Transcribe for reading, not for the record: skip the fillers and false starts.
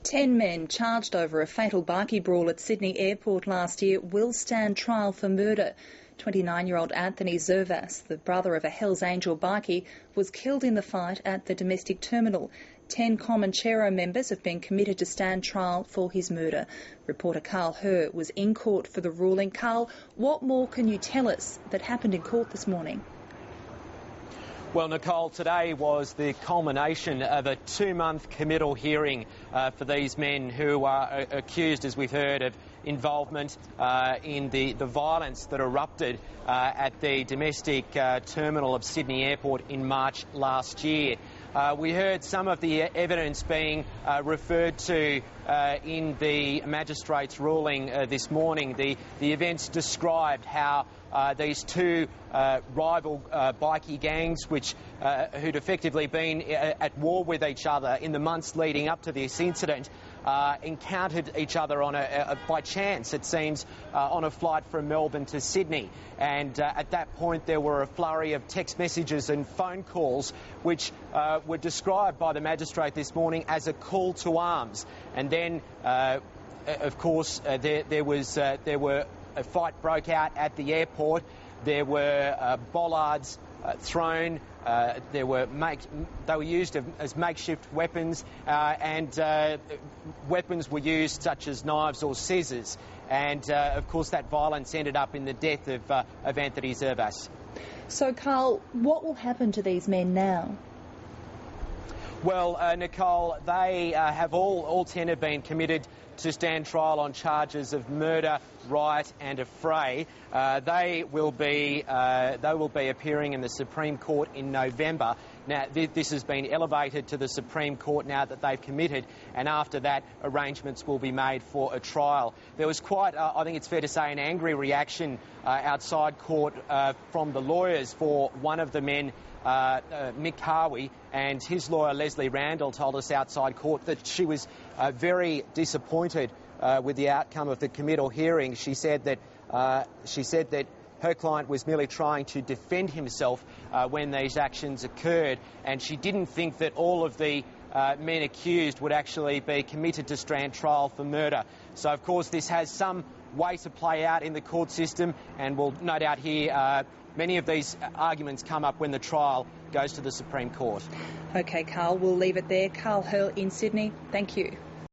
10 men charged over a fatal bikie brawl at Sydney Airport last year will stand trial for murder. 29-year-old Anthony Zervas, the brother of a Hells Angel bikie, was killed in the fight at the domestic terminal. 10 Comanchero members have been committed to stand trial for his murder. Reporter Carl Herr was in court for the ruling. Carl, what more can you tell us that happened in court this morning? Well, Nicole, today was the culmination of a 2-month committal hearing for these men who are accused, as we've heard, of involvement in the violence that erupted at the domestic terminal of Sydney Airport in March last year. We heard some of the evidence being referred to in the magistrate's ruling this morning. The events described how these two rival bikie gangs, who'd effectively been at war with each other in the months leading up to this incident, encountered each other by chance, it seems, on a flight from Melbourne to Sydney. And at that point there were a flurry of text messages and phone calls which were described by the magistrate this morning as a call to arms. And then, of course, a fight broke out at the airport. There were bollards thrown. They were used as makeshift weapons, and weapons were used such as knives or scissors. And of course, that violence ended up in the death of Anthony Zervas. So, Carl, what will happen to these men now? Well, Nicole, they have all 10 have been committed to stand trial on charges of murder, riot and affray. They will be appearing in the Supreme Court in November. Now, this has been elevated to the Supreme Court now that they've committed, and after that, arrangements will be made for a trial. There was quite, I think it's fair to say, an angry reaction outside court from the lawyers for one of the men, Mick Harvey, and his lawyer Leslie Randall told us outside court that she was very disappointed with the outcome of the committal hearing. She said that her client was merely trying to defend himself when these actions occurred, and she didn't think that all of the men accused would actually be committed to stand trial for murder. So, of course, this has some way to play out in the court system, and we'll no doubt hear many of these arguments come up when the trial goes to the Supreme Court. OK, Carl, we'll leave it there. Carl Herr in Sydney, thank you.